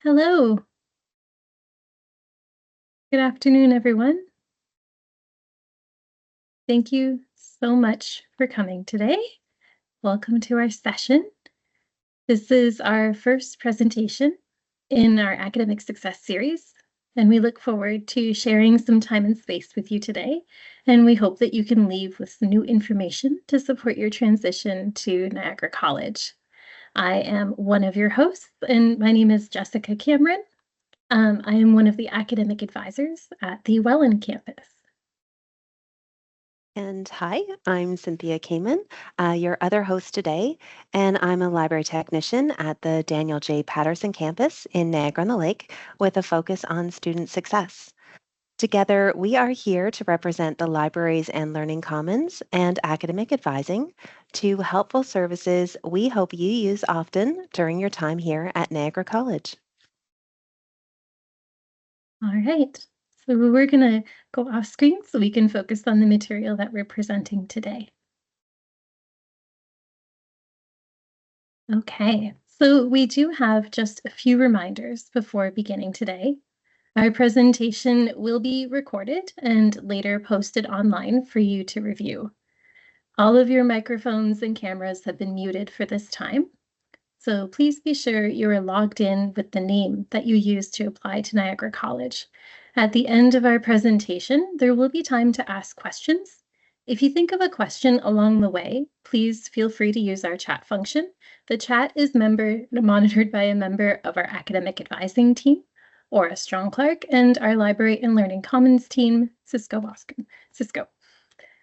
Hello. Good afternoon, everyone. Thank you so much for coming today. Welcome to our session. This is our first presentation in our Academic Success series, and we look forward to sharing some time and space with you today. And we hope that you can leave with some new information to support your transition to Niagara College. I am one of your hosts, and my name is Jessica Cameron. I am one of the academic advisors at the Welland campus. And hi, I'm Cynthia Kamen, your other host today, and I'm a library technician at the Daniel J. Patterson campus in Niagara-on-the-Lake with a focus on student success. Together, we are here to represent the libraries and learning commons and academic advising, two helpful services we hope you use often during your time here at Niagara College. All right. So we're going to go off screen so we can focus on the material that we're presenting today. Okay, so we do have just a few reminders before beginning today. Our presentation will be recorded and later posted online for you to review. All of your microphones and cameras have been muted for this time. So please be sure you are logged in with the name that you use to apply to Niagara College. At the end of our presentation, there will be time to ask questions. If you think of a question along the way, please feel free to use our chat function. The chat is monitored by a member of our academic advising team, Aura Strong Clark, and our Library and Learning Commons team, Cisco Boston.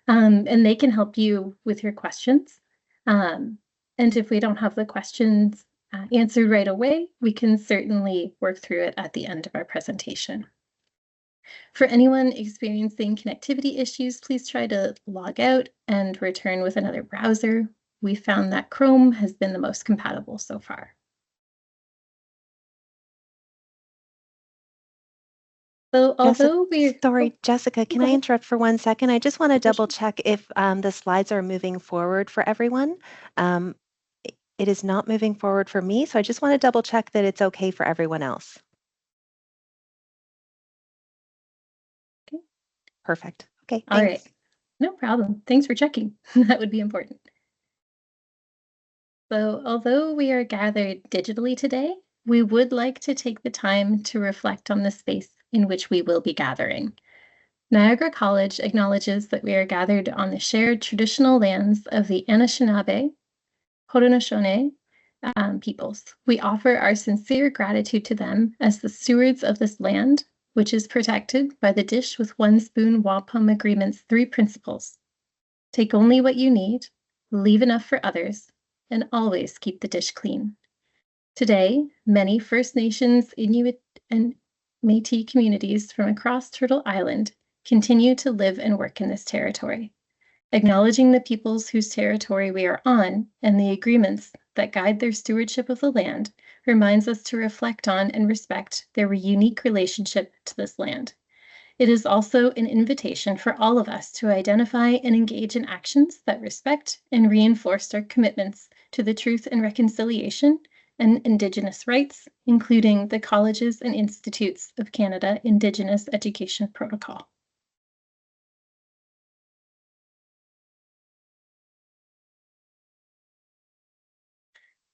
And they can help you with your questions. And if we don't have the questions answered right away, we can certainly work through it at the end of our presentation. For anyone experiencing connectivity issues, please try to log out and return with another browser. We found that Chrome has been the most compatible so far. So although Sorry, Jessica, can I interrupt for 1 second? I just want to double check if the slides are moving forward for everyone. It is not moving forward for me, so I just want to double check that it's okay for everyone else. Okay. Perfect. Okay, All thanks. right. No problem. Thanks for checking. That would be important. So although we are gathered digitally today, we would like to take the time to reflect on the space in which we will be gathering. Niagara College acknowledges that we are gathered on the shared traditional lands of the Anishinaabe, Haudenosaunee peoples. We offer our sincere gratitude to them as the stewards of this land, which is protected by the Dish with One Spoon Wampum Agreement's 3 principles. Take only what you need, leave enough for others, and always keep the dish clean. Today, many First Nations, Inuit, and Métis communities from across Turtle Island continue to live and work in this territory. Acknowledging the peoples whose territory we are on and the agreements that guide their stewardship of the land reminds us to reflect on and respect their unique relationship to this land. It is also an invitation for all of us to identify and engage in actions that respect and reinforce our commitments to the truth and reconciliation and Indigenous rights, including the Colleges and Institutes of Canada Indigenous Education Protocol.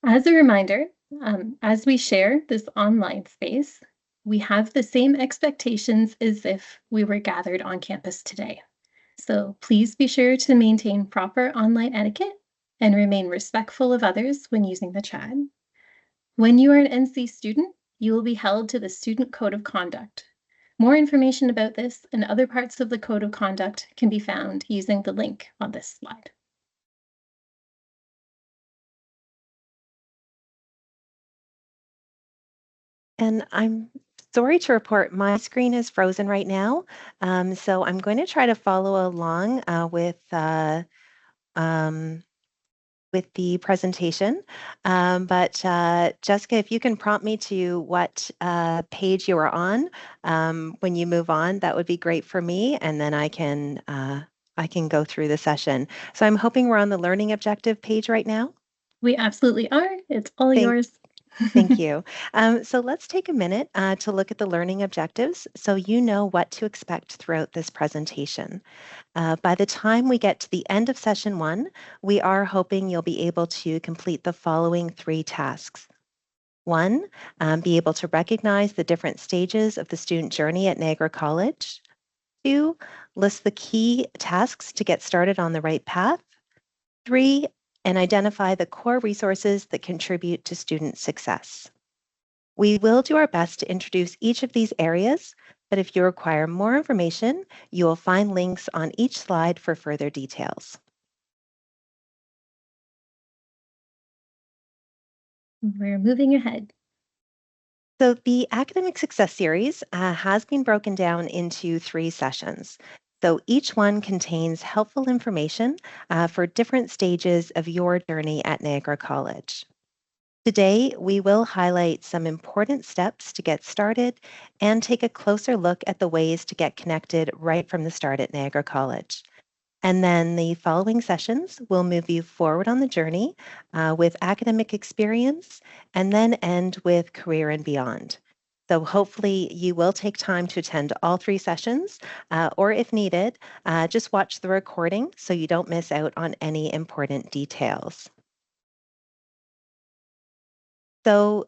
As a reminder, as we share this online space, we have the same expectations as if we were gathered on campus today. So please be sure to maintain proper online etiquette and remain respectful of others when using the chat. When you are an NC student, you will be held to the Student Code of Conduct. More information about this and other parts of the Code of Conduct can be found using the link on this slide. And I'm sorry to report my screen is frozen right now. So I'm going to try to follow along with the presentation. But Jessica, if you can prompt me to what page you are on when you move on, that would be great for me. And then I can go through the session. So I'm hoping we're on the learning objective page right now. We absolutely are. It's all yours. Thank you. So let's take a minute to look at the learning objectives so you know what to expect throughout this presentation. By the time we get to the end of session one, we are hoping you'll be able to complete the following 3 tasks. One, be able to recognize the different stages of the student journey at Niagara College. Two, list the key tasks to get started on the right path. Three, and identify the core resources that contribute to student success. We will do our best to introduce each of these areas, but if you require more information, you will find links on each slide for further details. We're moving ahead. So the Academic Success Series has been broken down into 3 sessions. So each one contains helpful information for different stages of your journey at Niagara College. Today, we will highlight some important steps to get started and take a closer look at the ways to get connected right from the start at Niagara College. And then the following sessions will move you forward on the journey with academic experience and then end with career and beyond. So hopefully you will take time to attend all 3 sessions, or if needed, just watch the recording so you don't miss out on any important details. So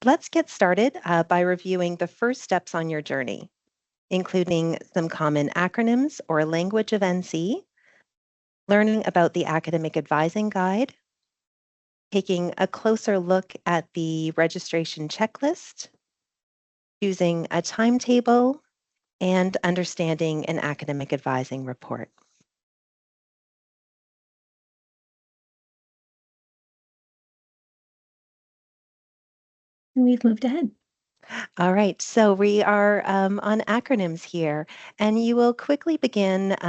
let's get started by reviewing the first steps on your journey, including some common acronyms or language of NC, learning about the Academic Advising Guide, taking a closer look at the registration checklist, choosing a timetable, and understanding an academic advising report. We've moved ahead. All right, so we are on acronyms here, and you'll quickly become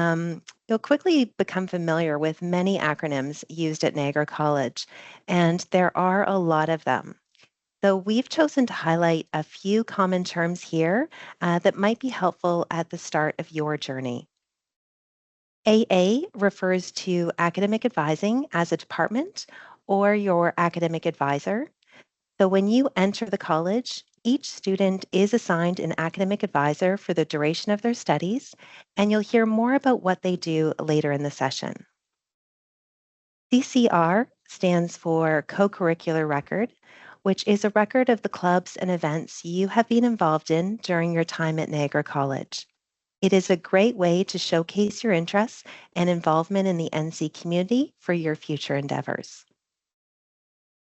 familiar with many acronyms used at Niagara College, and there are a lot of them. So we've chosen to highlight a few common terms here that might be helpful at the start of your journey. AA refers to academic advising as a department or your academic advisor. So when you enter the college, each student is assigned an academic advisor for the duration of their studies, and you'll hear more about what they do later in the session. CCR stands for Co-Curricular Record, which is a record of the clubs and events you have been involved in during your time at Niagara College. It is a great way to showcase your interests and involvement in the NC community for your future endeavors.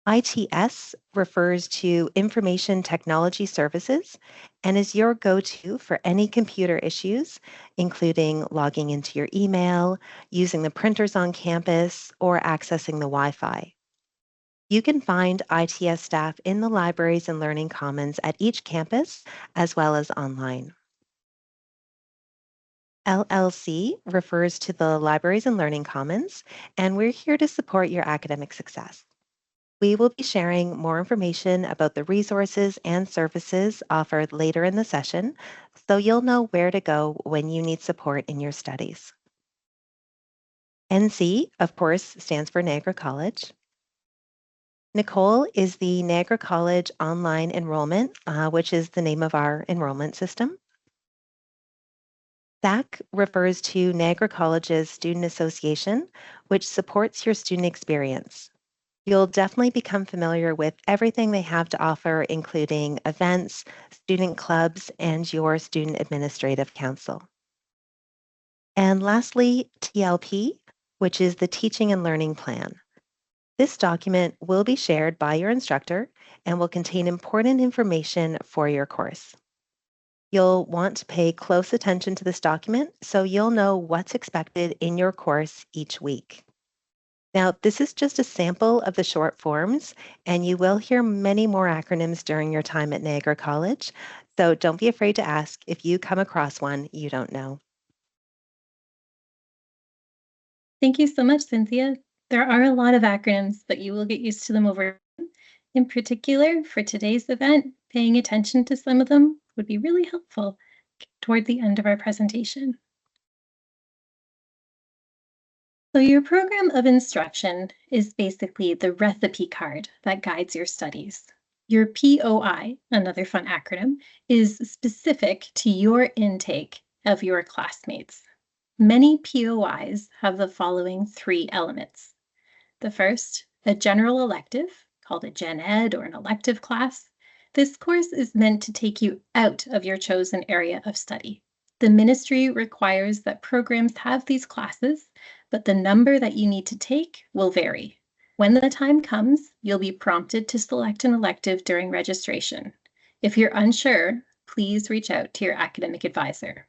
ITS refers to Information Technology Services and is your go-to for any computer issues, including logging into your email, using the printers on campus, or accessing the Wi-Fi. You can find ITS staff in the libraries and learning commons at each campus, as well as online. LLC refers to the libraries and learning commons, and we're here to support your academic success. We will be sharing more information about the resources and services offered later in the session, so you'll know where to go when you need support in your studies. NC, of course, stands for Niagara College. Nicole is the Niagara College Online Enrollment, which is the name of our enrollment system. SAC refers to Niagara College's Student Association, which supports your student experience. You'll definitely become familiar with everything they have to offer, including events, student clubs, and your Student Administrative Council. And lastly, TLP, which is the Teaching and Learning Plan. This document will be shared by your instructor and will contain important information for your course. You'll want to pay close attention to this document so you'll know what's expected in your course each week. Now, this is just a sample of the short forms, and you will hear many more acronyms during your time at Niagara College, so don't be afraid to ask if you come across one you don't know. Thank you so much, Cynthia. There are a lot of acronyms, but you will get used to them over time. In particular, for today's event, paying attention to some of them would be really helpful toward the end of our presentation. So your program of instruction is basically the recipe card that guides your studies. Your POI, another fun acronym, is specific to your intake of your classmates. Many POIs have the following 3 elements. The first, a general elective, called a Gen Ed or an elective class. This course is meant to take you out of your chosen area of study. The ministry requires that programs have these classes, but the number that you need to take will vary. When the time comes, you'll be prompted to select an elective during registration. If you're unsure, please reach out to your academic advisor.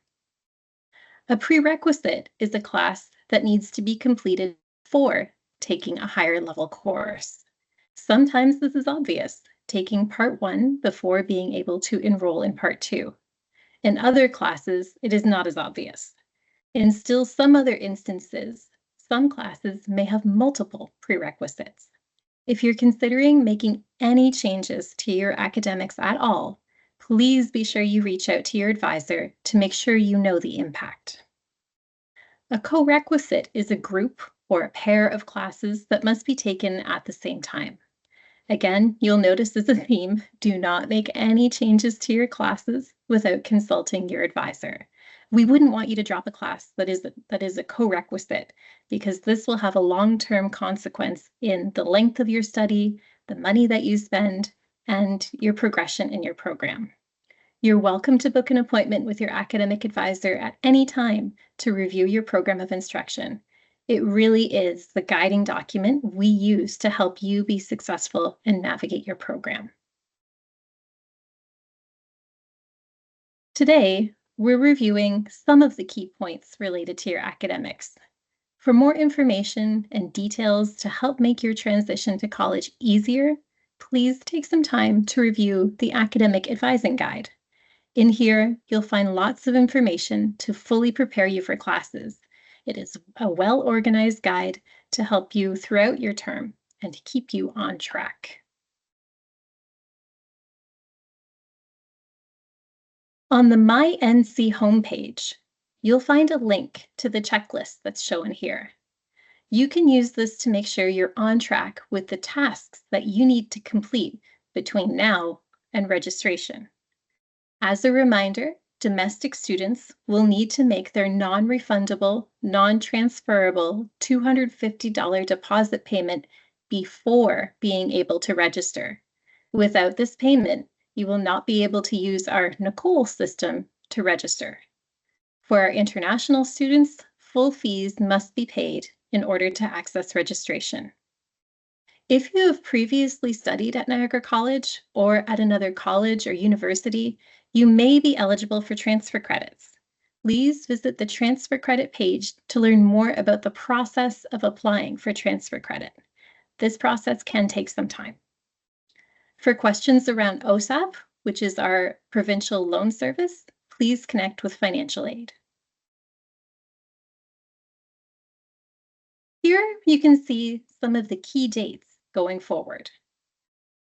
A prerequisite is a class that needs to be completed before taking a higher level course. Sometimes this is obvious, taking part 1 before being able to enroll in part 2. In other classes, it is not as obvious. In still some other instances, some classes may have multiple prerequisites. If you're considering making any changes to your academics at all, please be sure you reach out to your advisor to make sure you know the impact. A co-requisite is a group or a pair of classes that must be taken at the same time. Again, you'll notice as a theme, do not make any changes to your classes without consulting your advisor. We wouldn't want you to drop a class that is a co-requisite, because this will have a long-term consequence in the length of your study, the money that you spend, and your progression in your program. You're welcome to book an appointment with your academic advisor at any time to review your program of instruction. It really is the guiding document we use to help you be successful and navigate your program. Today, we're reviewing some of the key points related to your academics. For more information and details to help make your transition to college easier, please take some time to review the Academic Advising Guide. In here, you'll find lots of information to fully prepare you for classes. It is a well-organized guide to help you throughout your term and to keep you on track. On the MyNC homepage, you'll find a link to the checklist that's shown here. You can use this to make sure you're on track with the tasks that you need to complete between now and registration. As a reminder, domestic students will need to make their non-refundable, non-transferable $250 deposit payment before being able to register. Without this payment, you will not be able to use our Nicole system to register. For our international students, full fees must be paid in order to access registration. If you have previously studied at Niagara College or at another college or university, you may be eligible for transfer credits. Please visit the transfer credit page to learn more about the process of applying for transfer credit. This process can take some time. For questions around OSAP, which is our provincial loan service, please connect with financial aid. Here you can see some of the key dates going forward.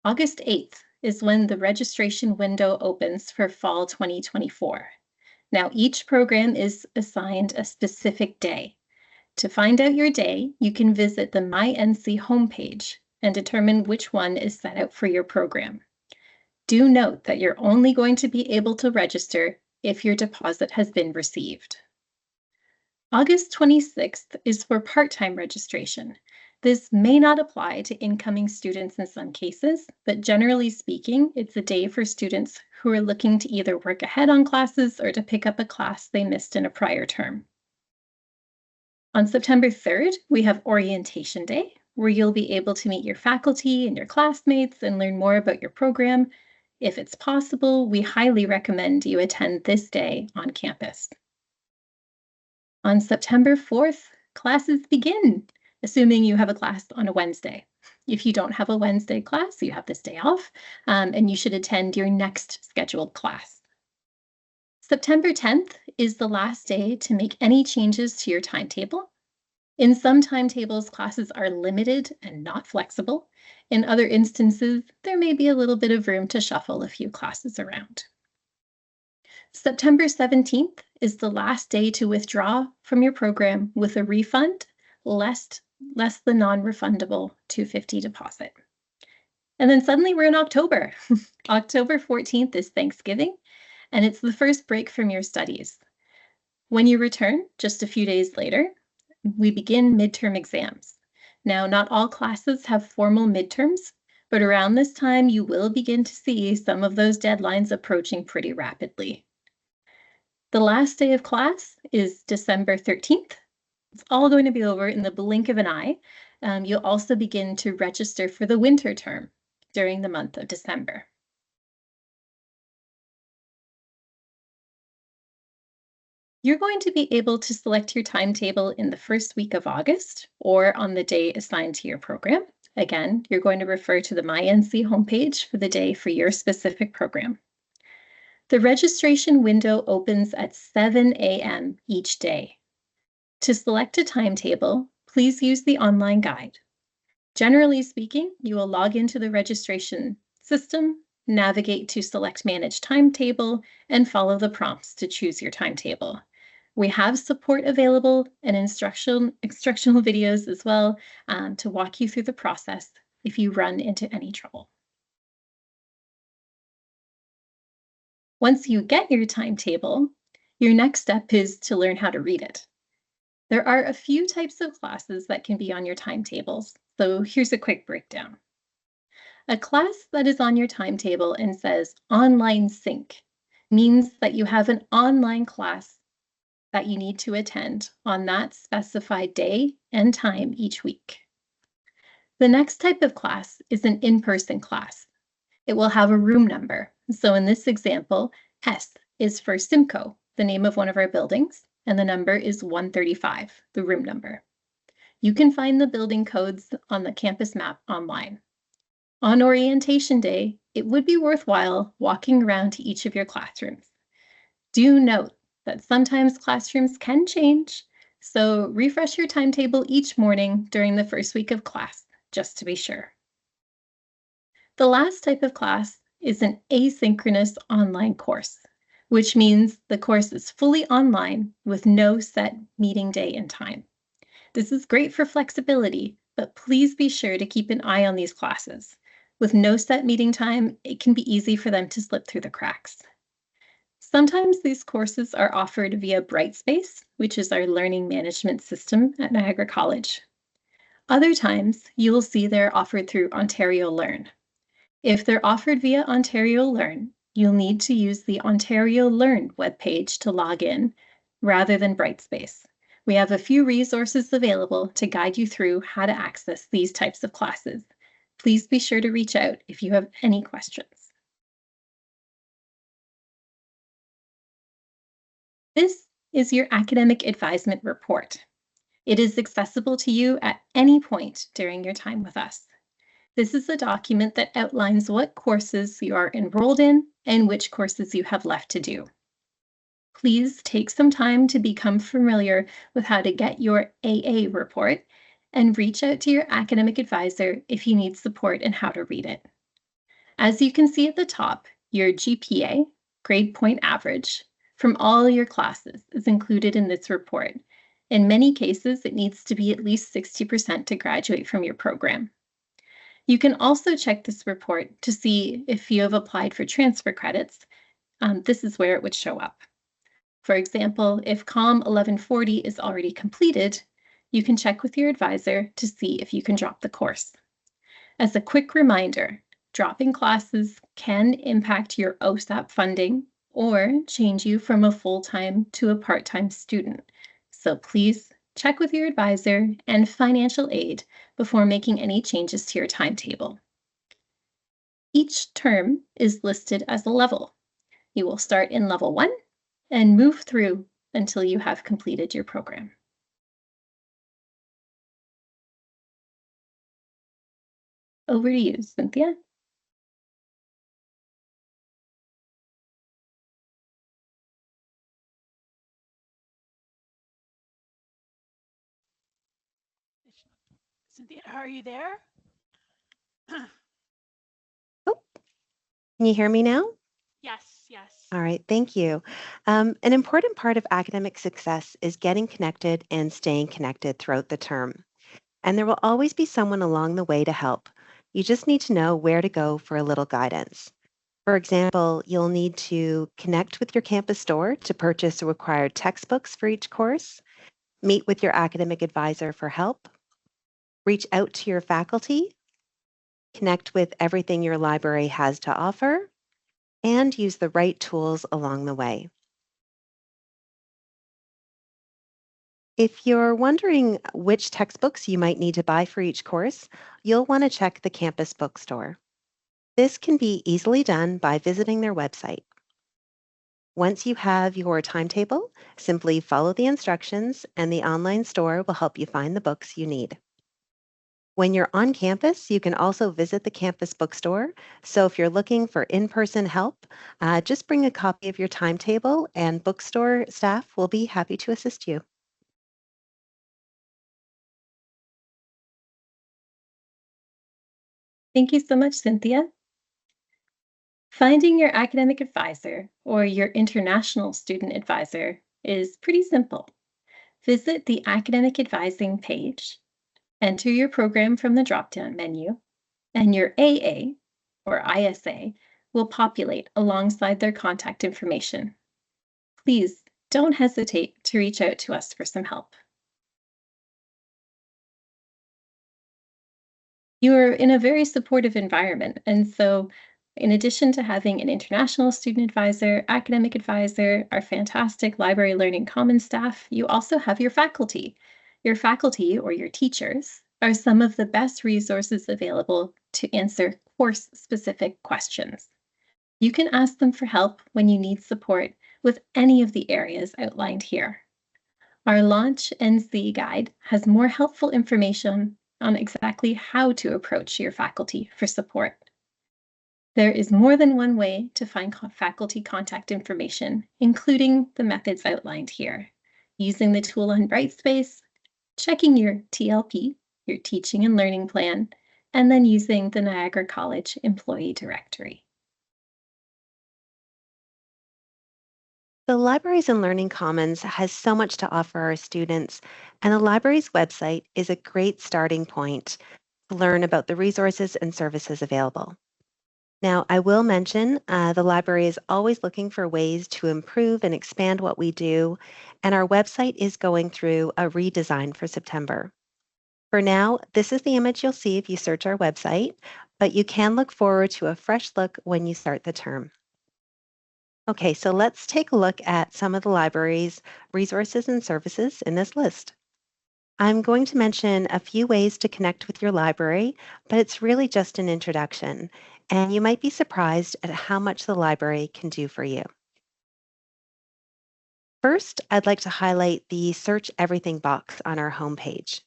August 8th is when the registration window opens for fall 2024. Now, each program is assigned a specific day. To find out your day, you can visit the MyNC homepage and determine which one is set out for your program. Do note that you're only going to be able to register if your deposit has been received. August 26th is for part-time registration. This may not apply to incoming students in some cases, but generally speaking, it's a day for students who are looking to either work ahead on classes or to pick up a class they missed in a prior term. On September 3rd, we have Orientation Day, where you'll be able to meet your faculty and your classmates and learn more about your program. If it's possible, we highly recommend you attend this day on campus. On September 4th, classes begin, assuming you have a class on a Wednesday. If you don't have a Wednesday class, you have this day off, and you should attend your next scheduled class. September 10th is the last day to make any changes to your timetable. In some timetables, classes are limited and not flexible. In other instances, there may be a little bit of room to shuffle a few classes around. September 17th is the last day to withdraw from your program with a refund less the non-refundable $250 deposit. And then suddenly we're in October. October 14th is Thanksgiving, and it's the first break from your studies. When you return, just a few days later, we begin midterm exams. Now, not all classes have formal midterms, but around this time, you will begin to see some of those deadlines approaching pretty rapidly. The last day of class is December 13th. It's all going to be over in the blink of an eye. You'll also begin to register for the winter term during the month of December. You're going to be able to select your timetable in the first week of August or on the day assigned to your program. Again, you're going to refer to the MyNC homepage for the day for your specific program. The registration window opens at 7 a.m. each day. To select a timetable, please use the online guide. Generally speaking, you will log into the registration system, navigate to select Manage Timetable, and follow the prompts to choose your timetable. We have support available and instructional videos as well to walk you through the process if you run into any trouble. Once you get your timetable, your next step is to learn how to read it. There are a few types of classes that can be on your timetables, so here's a quick breakdown. A class that is on your timetable and says online sync means that you have an online class that you need to attend on that specified day and time each week. The next type of class is an in-person class. It will have a room number. So in this example, S is for Simcoe, the name of one of our buildings, and the number is 135, the room number. You can find the building codes on the campus map online. On orientation day, it would be worthwhile walking around to each of your classrooms. Do note that sometimes classrooms can change, so refresh your timetable each morning during the first week of class, just to be sure. The last type of class is an asynchronous online course, which means the course is fully online with no set meeting day and time. This is great for flexibility, but please be sure to keep an eye on these classes. With no set meeting time, it can be easy for them to slip through the cracks. Sometimes these courses are offered via Brightspace, which is our learning management system at Niagara College. Other times, you will see they're offered through Ontario Learn. If they're offered via Ontario Learn, you'll need to use the Ontario Learn webpage to log in rather than Brightspace. We have a few resources available to guide you through how to access these types of classes. Please be sure to reach out if you have any questions. This is your academic advisement report. It is accessible to you at any point during your time with us. This is a document that outlines what courses you are enrolled in and which courses you have left to do. Please take some time to become familiar with how to get your AA report and reach out to your academic advisor if you need support in how to read it. As you can see at the top, your GPA, grade point average, from all your classes is included in this report. In many cases, it needs to be at least 60% to graduate from your program. You can also check this report to see if you have applied for transfer credits. This is where it would show up. For example, if COM 1140 is already completed, you can check with your advisor to see if you can drop the course. As a quick reminder, dropping classes can impact your OSAP funding or change you from a full-time to a part-time student. So please check with your advisor and financial aid before making any changes to your timetable. Each term is listed as a level. You will start in level 1 and move through until you have completed your program. Over to you, Cynthia. Cynthia, are you there? Oh, can you hear me now? Yes, yes. All right, thank you. An important part of academic success is getting connected and staying connected throughout the term. And there will always be someone along the way to help. You just need to know where to go for a little guidance. For example, you'll need to connect with your campus store to purchase the required textbooks for each course, meet with your academic advisor for help, reach out to your faculty, connect with everything your library has to offer, and use the right tools along the way. If you're wondering which textbooks you might need to buy for each course, you'll want to check the campus bookstore. This can be easily done by visiting their website. Once you have your timetable, simply follow the instructions and the online store will help you find the books you need. When you're on campus, you can also visit the campus bookstore. So if you're looking for in-person help, just bring a copy of your timetable and bookstore staff will be happy to assist you. Thank you so much, Cynthia. Finding your academic advisor or your international student advisor is pretty simple. Visit the academic advising page, enter your program from the drop-down menu, and your AA or ISA will populate alongside their contact information. Please don't hesitate to reach out to us for some help. You are in a very supportive environment, and so in addition to having an international student advisor, academic advisor, our fantastic Library Learning Commons staff, you also have your faculty. Your faculty, or your teachers, are some of the best resources available to answer course-specific questions. You can ask them for help when you need support with any of the areas outlined here. Our Launch NC guide has more helpful information on exactly how to approach your faculty for support. There is more than one way to find faculty contact information, including the methods outlined here, using the tool on Brightspace, checking your TLP, your Teaching and Learning Plan, and then using the Niagara College Employee Directory. The Libraries and Learning Commons has so much to offer our students, and the library's website is a great starting point to learn about the resources and services available. Now, I will mention the library is always looking for ways to improve and expand what we do, and our website is going through a redesign for September. For now, this is the image you'll see if you search our website, but you can look forward to a fresh look when you start the term. Okay, so let's take a look at some of the library's resources and services in this list. I'm going to mention a few ways to connect with your library, but it's really just an introduction, and you might be surprised at how much the library can do for you. First, I'd like to highlight the Search Everything box on our homepage.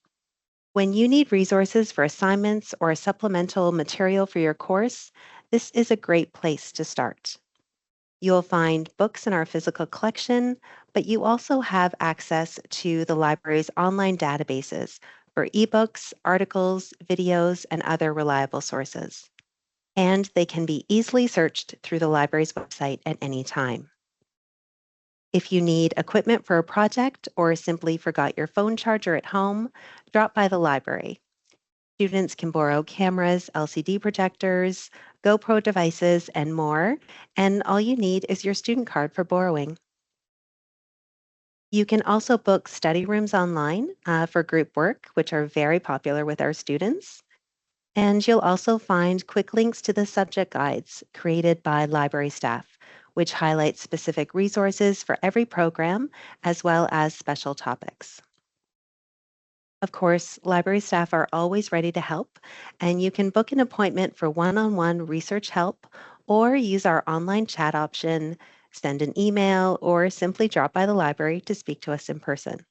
When you need resources for assignments or supplemental material for your course, this is a great place to start. You'll find books in our physical collection, but you also have access to the library's online databases for ebooks, articles, videos, and other reliable sources. And they can be easily searched through the library's website at any time. If you need equipment for a project or simply forgot your phone charger at home, drop by the library. Students can borrow cameras, LCD projectors, GoPro devices, and more, and all you need is your student card for borrowing. You can also book study rooms online for group work, which are very popular with our students. And you'll also find quick links to the subject guides created by library staff, which highlight specific resources for every program, as well as special topics. Of course, library staff are always ready to help, and you can book an appointment for one-on-one research help or use our online chat option, send an email, or simply drop by the library to speak to us in person.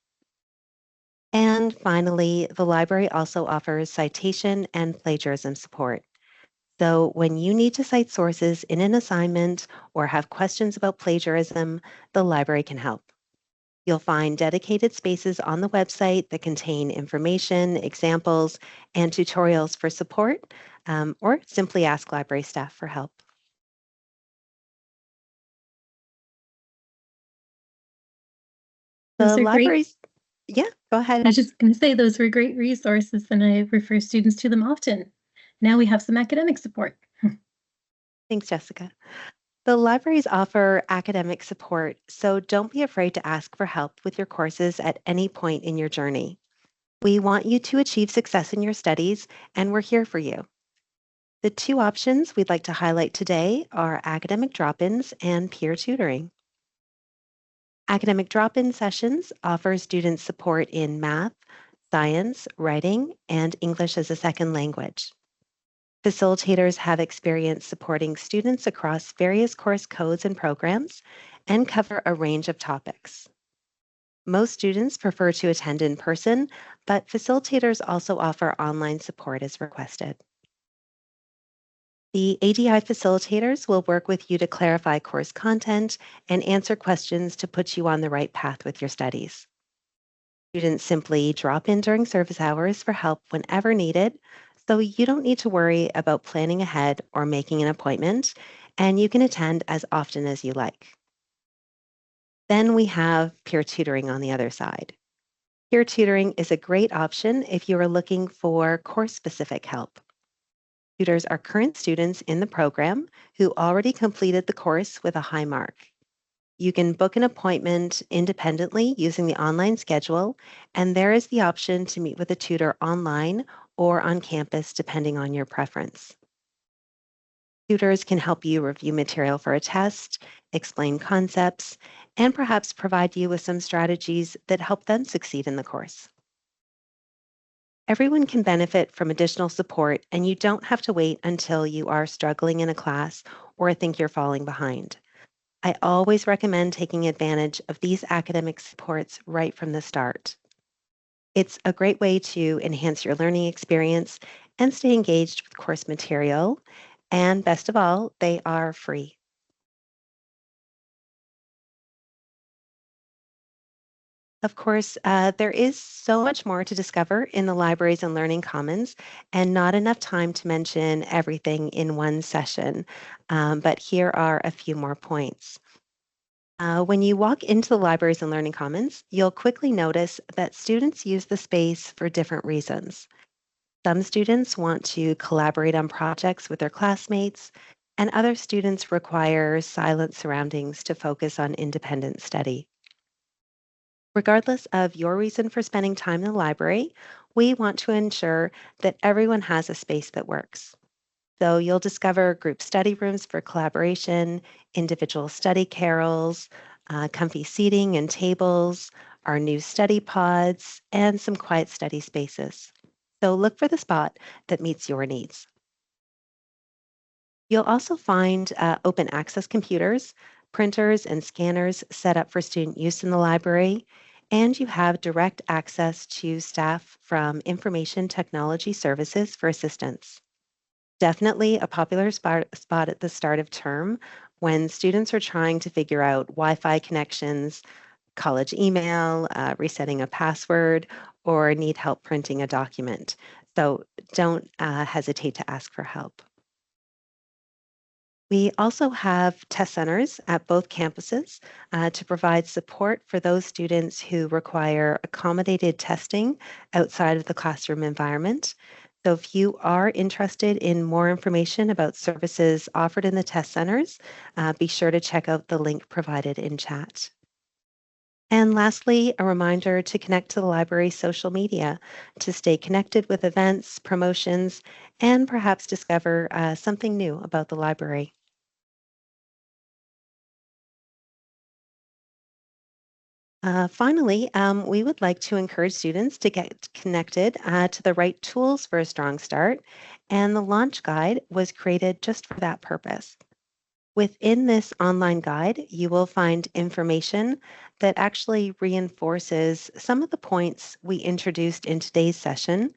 And finally, the library also offers citation and plagiarism support. So when you need to cite sources in an assignment or have questions about plagiarism, the library can help. You'll find dedicated spaces on the website that contain information, examples, and tutorials for support, or simply ask library staff for help. Those The are great. libraries, yeah, go I ahead. was just going to say those were great resources, and I refer students to them often. Now we have some academic support. Thanks, Jessica. The libraries offer academic support, so don't be afraid to ask for help with your courses at any point in your journey. We want you to achieve success in your studies, and we're here for you. The two options we'd like to highlight today are academic drop-ins and peer tutoring. Academic drop-in sessions offer students support in math, science, writing, and English as a second language. Facilitators have experience supporting students across various course codes and programs and cover a range of topics. Most students prefer to attend in person, but facilitators also offer online support as requested. The ADI facilitators will work with you to clarify course content and answer questions to put you on the right path with your studies. Students simply drop in during service hours for help whenever needed, so you don't need to worry about planning ahead or making an appointment, and you can attend as often as you like. Then we have peer tutoring on the other side. Peer tutoring is a great option if you are looking for course-specific help. Tutors are current students in the program who already completed the course with a high mark. You can book an appointment independently using the online schedule, and there is the option to meet with a tutor online or on campus, depending on your preference. Tutors can help you review material for a test, explain concepts, and perhaps provide you with some strategies that help them succeed in the course. Everyone can benefit from additional support, and you don't have to wait until you are struggling in a class or think you're falling behind. I always recommend taking advantage of these academic supports right from the start. It's a great way to enhance your learning experience and stay engaged with course material. And best of all, they are free. Of course, there is so much more to discover in the Libraries and Learning Commons, and not enough time to mention everything in one session. But here are a few more points. When you walk into the Libraries and Learning Commons, you'll quickly notice that students use the space for different reasons. Some students want to collaborate on projects with their classmates, and other students require silent surroundings to focus on independent study. Regardless of your reason for spending time in the library, we want to ensure that everyone has a space that works. So you'll discover group study rooms for collaboration, individual study carrels, comfy seating and tables, our new study pods, and some quiet study spaces. So look for the spot that meets your needs. You'll also find open access computers, printers, and scanners set up for student use in the library, and you have direct access to staff from Information Technology Services for assistance. Definitely a popular spot at the start of term when students are trying to figure out Wi-Fi connections, college email, resetting a password, or need help printing a document. So don't hesitate to ask for help. We also have test centers at both campuses to provide support for those students who require accommodated testing outside of the classroom environment. So if you are interested in more information about services offered in the test centers, be sure to check out the link provided in chat. And lastly, a reminder to connect to the library's social media to stay connected with events, promotions, and perhaps discover something new about the library. Finally, we would like to encourage students to get connected to the right tools for a strong start, and the launch guide was created just for that purpose. Within this online guide, you will find information that actually reinforces some of the points we introduced in today's session,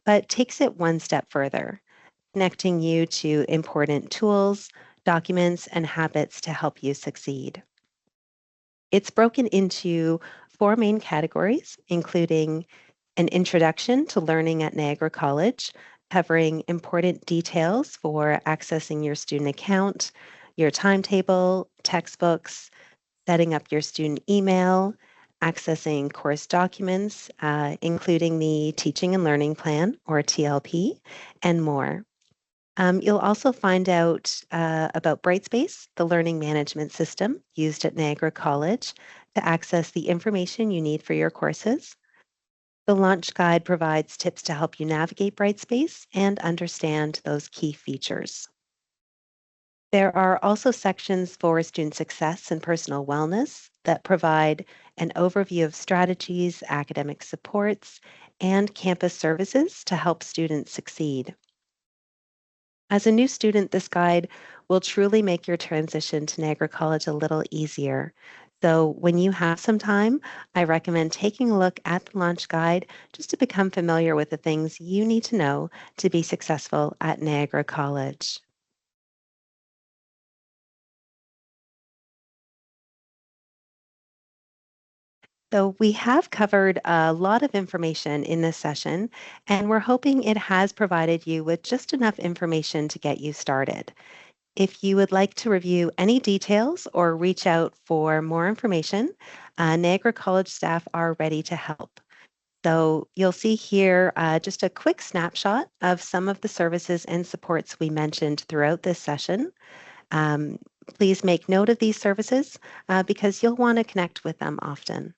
but takes it one step further, connecting you to important tools, documents, and habits to help you succeed. It's broken into four main categories, including an introduction to learning at Niagara College, covering important details for accessing your student account, your timetable, textbooks, setting up your student email, accessing course documents, including the Teaching and Learning Plan, or TLP, and more. You'll also find out about Brightspace, the learning management system used at Niagara College to access the information you need for your courses. The launch guide provides tips to help you navigate Brightspace and understand those key features. There are also sections for student success and personal wellness that provide an overview of strategies, academic supports, and campus services to help students succeed. As a new student, this guide will truly make your transition to Niagara College a little easier. So when you have some time, I recommend taking a look at the launch guide just to become familiar with the things you need to know to be successful at Niagara College. So we have covered a lot of information in this session, and we're hoping it has provided you with just enough information to get you started. If you would like to review any details or reach out for more information, Niagara College staff are ready to help. So you'll see here just a quick snapshot of some of the services and supports we mentioned throughout this session. Um, Please make note of these services because you'll want to connect with them often.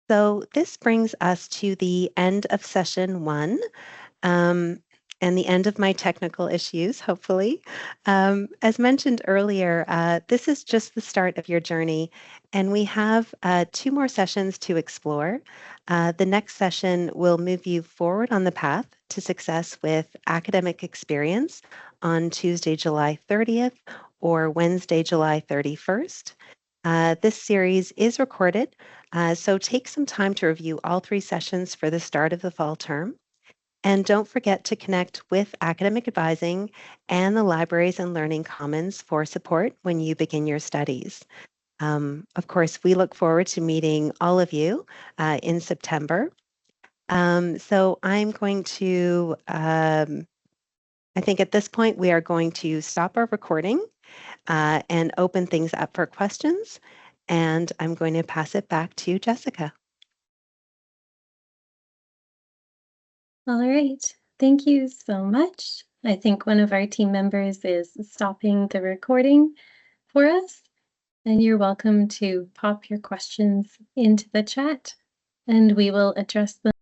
So this brings us to the end of session 1. And the end of my technical issues, hopefully. As mentioned earlier, this is just the start of your journey, and we have 2 more sessions to explore. The next session will move you forward on the path to success with academic experience on Tuesday, July 30th or Wednesday, July 31st. This series is recorded, so take some time to review all 3 sessions for the start of the fall term. And don't forget to connect with Academic Advising and the Libraries and Learning Commons for support when you begin your studies. Of course, we look forward to meeting all of you in September. So I'm going to, I think at this point, we are going to stop our recording and open things up for questions. And I'm going to pass it back to Jessica. All right. Thank you so much. I think one of our team members is stopping the recording for us, and you're welcome to pop your questions into the chat, and we will address them